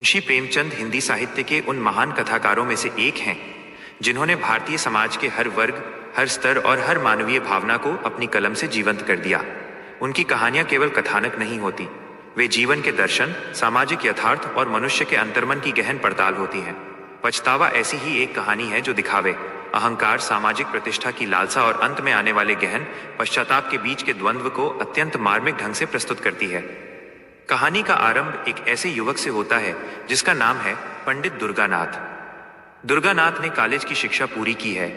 मुंशी प्रेमचंद हिंदी साहित्य के उन महान कथाकारों में से एक हैं जिन्होंने भारतीय समाज के हर वर्ग, हर स्तर और हर मानवीय भावना को अपनी कलम से जीवंत कर दिया। उनकी कहानियां केवल कथानक नहीं होती, वे जीवन के दर्शन, सामाजिक यथार्थ और मनुष्य के अंतर्मन की गहन पड़ताल होती हैं। पछतावा ऐसी ही एक कहानी है जो दिखावे, अहंकार, सामाजिक प्रतिष्ठा की लालसा और अंत में आने वाले गहन पश्चाताप के बीच के द्वंद्व को अत्यंत मार्मिक ढंग से प्रस्तुत करती है। कहानी का आरंभ एक ऐसे युवक से होता है जिसका नाम है पंडित दुर्गानाथ। दुर्गानाथ ने कॉलेज की शिक्षा पूरी की है।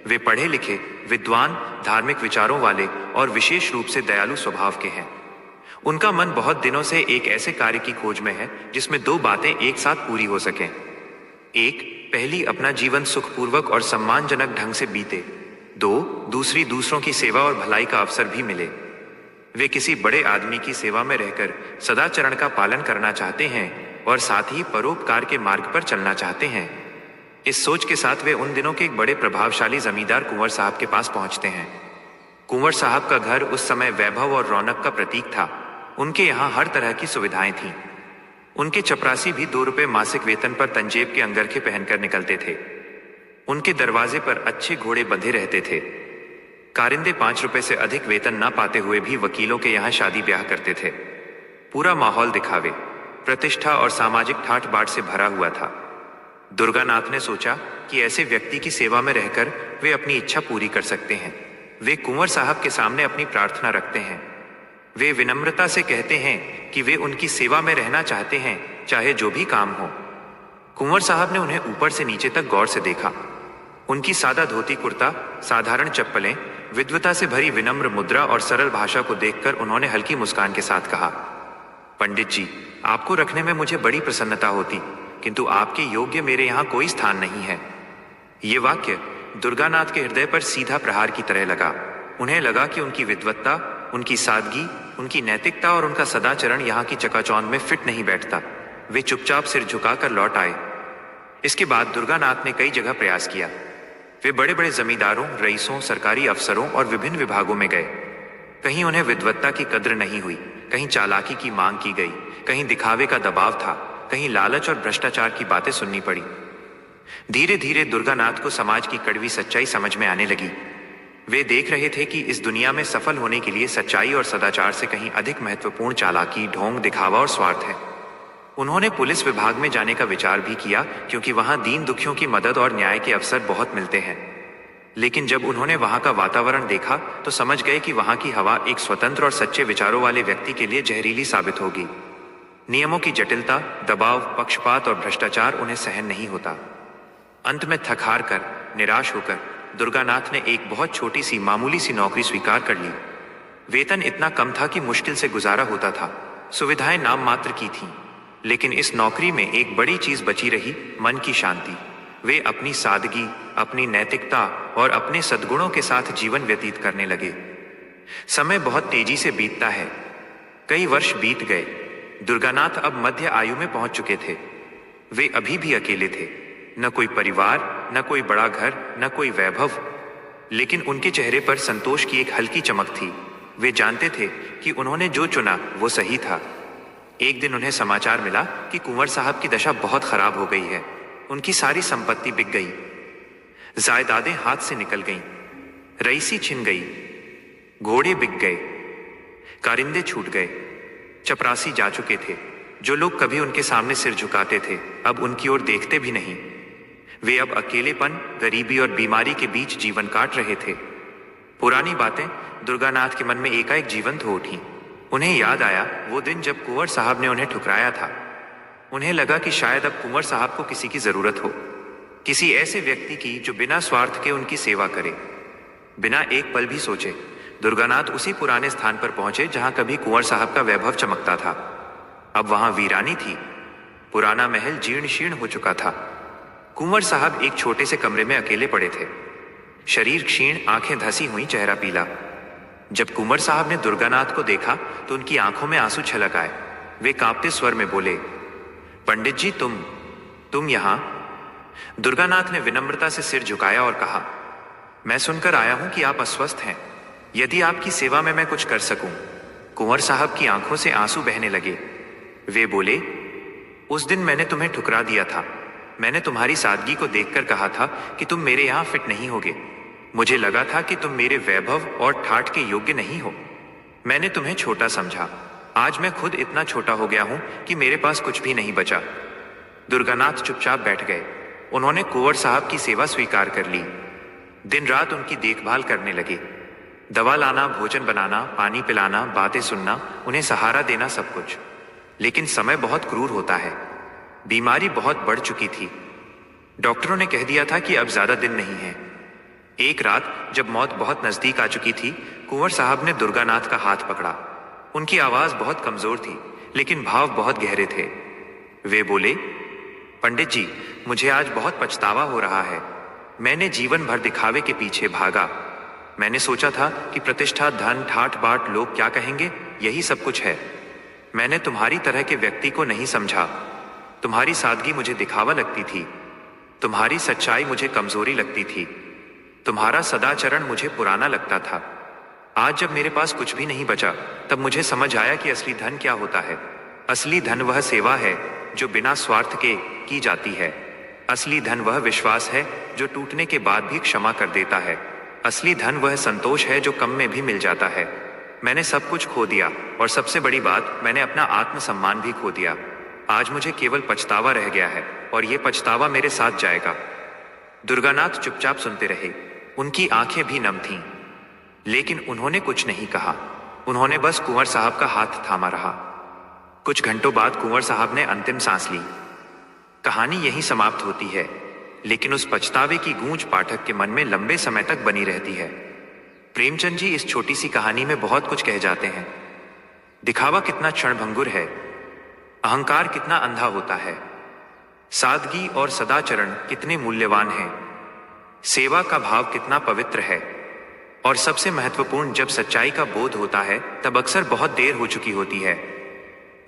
वे पढ़े लिखे, विद्वान, धार्मिक विचारों वाले और विशेष रूप से दयालु स्वभाव के हैं। उनका मन बहुत दिनों से एक ऐसे कार्य की खोज में है जिसमें दो बातें एक साथ पूरी हो सकें। एक, पहली, अपना जीवन सुखपूर्वक और सम्मानजनक ढंग से बीते। दो, दूसरी, दूसरों की सेवा और भलाई का अवसर भी मिले। वे किसी बड़े आदमी की सेवा में रहकर सदाचरण का पालन करना चाहते हैं और साथ ही परोपकार के मार्ग पर चलना चाहते हैं। इस सोच के साथ वे उन दिनों के एक बड़े प्रभावशाली जमींदार कुंवर साहब के पास पहुंचते हैं। कुंवर साहब का घर उस समय वैभव और रौनक का प्रतीक था। उनके यहाँ हर तरह की सुविधाएं थीं। उनके चपरासी भी 2 रुपये मासिक वेतन पर तंजेब के अंगरखे पहनकर निकलते थे। उनके दरवाजे पर अच्छे घोड़े बंधे रहते थे। कारिंदे 5 रुपए से अधिक वेतन न पाते हुए भी वकीलों के यहाँ शादी ब्याह करते थे। पूरा माहौल दिखावे, प्रतिष्ठा और सामाजिक ठाट बाट से भरा हुआ था। दुर्गानाथ ने सोचा कि ऐसे व्यक्ति की सेवा में रहकर वे अपनी इच्छा पूरी कर सकते हैं। वे कुंवर साहब के सामने अपनी प्रार्थना रखते हैं। वे विनम्रता से कहते हैं कि वे उनकी सेवा में रहना चाहते हैं, चाहे जो भी काम हो। कुंवर साहब ने उन्हें ऊपर से नीचे तक गौर से देखा। उनकी सादा धोती कुर्ता, साधारण चप्पलें, विद्वता से भरी विनम्र मुद्रा और सरल भाषा को देखकर उन्होंने हल्की मुस्कान के साथ कहा, पंडित जी, आपको रखने में मुझे बड़ी प्रसन्नता होती, किंतु आपके योग्य मेरे यहाँ कोई स्थान नहीं है। ये वाक्य दुर्गानाथ के हृदय पर सीधा प्रहार की तरह लगा। उन्हें लगा कि उनकी विद्वत्ता, उनकी सादगी, उनकी नैतिकता और उनका सदाचरण यहाँ की चकाचौंध में फिट नहीं बैठता। वे चुपचाप सिर झुकाकर लौट आए। इसके बाद दुर्गानाथ ने कई जगह प्रयास किया। वे बड़े बड़े जमींदारों, रईसों, सरकारी अफसरों और विभिन्न विभागों में गए। कहीं उन्हें विद्वत्ता की कद्र नहीं हुई, कहीं चालाकी की मांग की गई, कहीं दिखावे का दबाव था, कहीं लालच और भ्रष्टाचार की बातें सुननी पड़ी। धीरे धीरे दुर्गानाथ को समाज की कड़वी सच्चाई समझ में आने लगी। वे देख रहे थे कि इस दुनिया में सफल होने के लिए सच्चाई और सदाचार से कहीं अधिक महत्वपूर्ण चालाकी, ढोंग, दिखावा और स्वार्थ है। उन्होंने पुलिस विभाग में जाने का विचार भी किया, क्योंकि वहां दीन दुखियों की मदद और न्याय के अवसर बहुत मिलते हैं। लेकिन जब उन्होंने वहां का वातावरण देखा तो समझ गए कि वहां की हवा एक स्वतंत्र और सच्चे विचारों वाले व्यक्ति के लिए जहरीली साबित होगी। नियमों की जटिलता, दबाव, पक्षपात और भ्रष्टाचार उन्हें सहन नहीं होता। अंत में थक हार कर, निराश होकर दुर्गानाथ ने एक बहुत छोटी सी, मामूली सी नौकरी स्वीकार कर ली। वेतन इतना कम था कि मुश्किल से गुजारा होता था। सुविधाएं नाम मात्र की थीं, लेकिन इस नौकरी में एक बड़ी चीज बची रही, मन की शांति। वे अपनी सादगी, अपनी नैतिकता और अपने सद्गुणों के साथ जीवन व्यतीत करने लगे। समय बहुत तेजी से बीतता है। कई वर्ष बीत गए। दुर्गानाथ अब मध्य आयु में पहुंच चुके थे। वे अभी भी अकेले थे। न कोई परिवार, न कोई बड़ा घर, न कोई वैभव, लेकिन उनके चेहरे पर संतोष की एक हल्की चमक थी। वे जानते थे कि उन्होंने जो चुना वो सही था। एक दिन उन्हें समाचार मिला कि कुंवर साहब की दशा बहुत खराब हो गई है। उनकी सारी संपत्ति बिक गई, जायदादें हाथ से निकल गईं, रईसी छिन गई, घोड़े बिक गए, कारिंदे छूट गए, चपरासी जा चुके थे। जो लोग कभी उनके सामने सिर झुकाते थे, अब उनकी ओर देखते भी नहीं। वे अब अकेलेपन, गरीबी और बीमारी के बीच जीवन काट रहे थे। पुरानी बातें दुर्गानाथ के मन में एकाएक जीवंत हो उठी। उन्हें याद आया वो दिन जब कुंवर साहब ने उन्हें ठुकराया था। उन्हें लगा कि शायद अब कुंवर साहब को किसी की जरूरत हो, किसी ऐसे व्यक्ति की जो बिना स्वार्थ के उनकी सेवा करे। बिना एक पल भी सोचे दुर्गानाथ उसी पुराने स्थान पर पहुंचे जहां कभी कुंवर साहब का वैभव चमकता था। अब वहां वीरानी थी। पुराना महल जीर्ण शीर्ण हो चुका था। कुंवर साहब एक छोटे से कमरे में अकेले पड़े थे। शरीर क्षीण, आंखें धसी हुई, चेहरा पीला। जब कुंवर साहब ने दुर्गानाथ को देखा तो उनकी आंखों में आंसू छलक आए। वे कांपते स्वर में बोले, पंडित जी, तुम यहां? दुर्गानाथ ने विनम्रता से सिर झुकाया और कहा, मैं सुनकर आया हूं कि आप अस्वस्थ हैं। यदि आपकी सेवा में मैं कुछ कर सकूं। कुंवर साहब की आंखों से आंसू बहने लगे। वे बोले, उस दिन मैंने तुम्हें ठुकरा दिया था। मैंने तुम्हारी सादगी को देखकर कहा था कि तुम मेरे यहाँ फिट नहीं होगे। मुझे लगा था कि तुम मेरे वैभव और ठाठ के योग्य नहीं हो। मैंने तुम्हें छोटा समझा। आज मैं खुद इतना छोटा हो गया हूं कि मेरे पास कुछ भी नहीं बचा। दुर्गानाथ चुपचाप बैठ गए। उन्होंने कुंवर साहब की सेवा स्वीकार कर ली। दिन रात उनकी देखभाल करने लगे। दवा लाना, भोजन बनाना, पानी पिलाना, बातें सुनना, उन्हें सहारा देना, सब कुछ। लेकिन समय बहुत क्रूर होता है। बीमारी बहुत बढ़ चुकी थी। डॉक्टरों ने कह दिया था कि अब ज्यादा दिन नहीं है। एक रात जब मौत बहुत नजदीक आ चुकी थी, कुंवर साहब ने दुर्गानाथ का हाथ पकड़ा। उनकी आवाज बहुत कमजोर थी, लेकिन भाव बहुत गहरे थे। वे बोले, पंडित जी, मुझे आज बहुत पछतावा हो रहा है। मैंने जीवन भर दिखावे के पीछे भागा। मैंने सोचा था कि प्रतिष्ठा, धन, ठाठ बाट, लोग क्या कहेंगे, यही सब कुछ है। मैंने तुम्हारी तरह के व्यक्ति को नहीं समझा। तुम्हारी सादगी मुझे दिखावा लगती थी। तुम्हारी सच्चाई मुझे कमजोरी लगती थी। तुम्हारा सदाचरण मुझे पुराना लगता था। आज जब मेरे पास कुछ भी नहीं बचा, तब मुझे समझ आया कि असली धन क्या होता है। असली धन वह सेवा है जो बिना स्वार्थ के की जाती है। असली धन वह विश्वास है जो टूटने के बाद भी क्षमा कर देता है। असली धन वह संतोष है जो कम में भी मिल जाता है। मैंने सब कुछ खो दिया, और सबसे बड़ी बात, मैंने अपना आत्मसम्मान भी खो दिया। आज मुझे केवल पछतावा रह गया है, और ये पछतावा मेरे साथ जाएगा। दुर्गानाथ चुपचाप सुनते रहे। उनकी आंखें भी नम थीं, लेकिन उन्होंने कुछ नहीं कहा। उन्होंने बस कुंवर साहब का हाथ थामा रहा। कुछ घंटों बाद कुंवर साहब ने अंतिम सांस ली। कहानी यहीं समाप्त होती है, लेकिन उस पछतावे की गूंज पाठक के मन में लंबे समय तक बनी रहती है। प्रेमचंद जी इस छोटी सी कहानी में बहुत कुछ कह जाते हैं। दिखावा कितना क्षणभंगुर है, अहंकार कितना अंधा होता है, सादगी और सदाचरण कितने मूल्यवान हैं, सेवा का भाव कितना पवित्र है, और सबसे महत्वपूर्ण, जब सच्चाई का बोध होता है तब अक्सर बहुत देर हो चुकी होती है।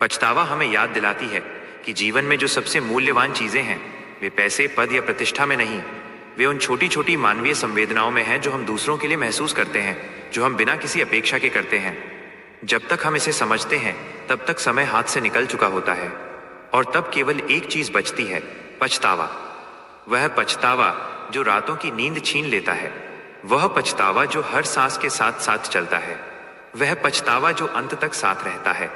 पछतावा हमें याद दिलाती है कि जीवन में जो सबसे मूल्यवान चीजें हैं, वे पैसे, पद या प्रतिष्ठा में नहीं, वे उन छोटी छोटी मानवीय संवेदनाओं में हैं जो हम दूसरों के लिए महसूस करते हैं, जो हम बिना किसी अपेक्षा के करते हैं। जब तक हम इसे समझते हैं, तब तक समय हाथ से निकल चुका होता है, और तब केवल एक चीज बचती है, पछतावा। वह पछतावा जो रातों की नींद छीन लेता है, वह पछतावा जो हर सांस के साथ साथ चलता है, वह पछतावा जो अंत तक साथ रहता है।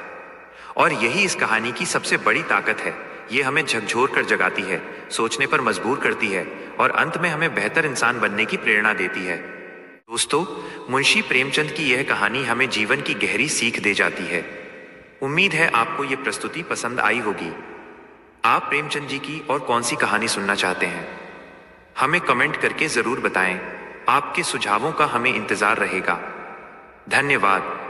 और यही इस कहानी की सबसे बड़ी ताकत है। ये हमें झकझोर कर जगाती है, सोचने पर मजबूर करती है, और अंत में हमें बेहतर इंसान बनने की प्रेरणा देती है। दोस्तों, मुंशी प्रेमचंद की यह कहानी हमें जीवन की गहरी सीख दे जाती है। उम्मीद है आपको ये प्रस्तुति पसंद आई होगी। आप प्रेमचंद जी की और कौन सी कहानी सुनना चाहते हैं, हमें कमेंट करके जरूर बताएं। आपके सुझावों का हमें इंतजार रहेगा। धन्यवाद।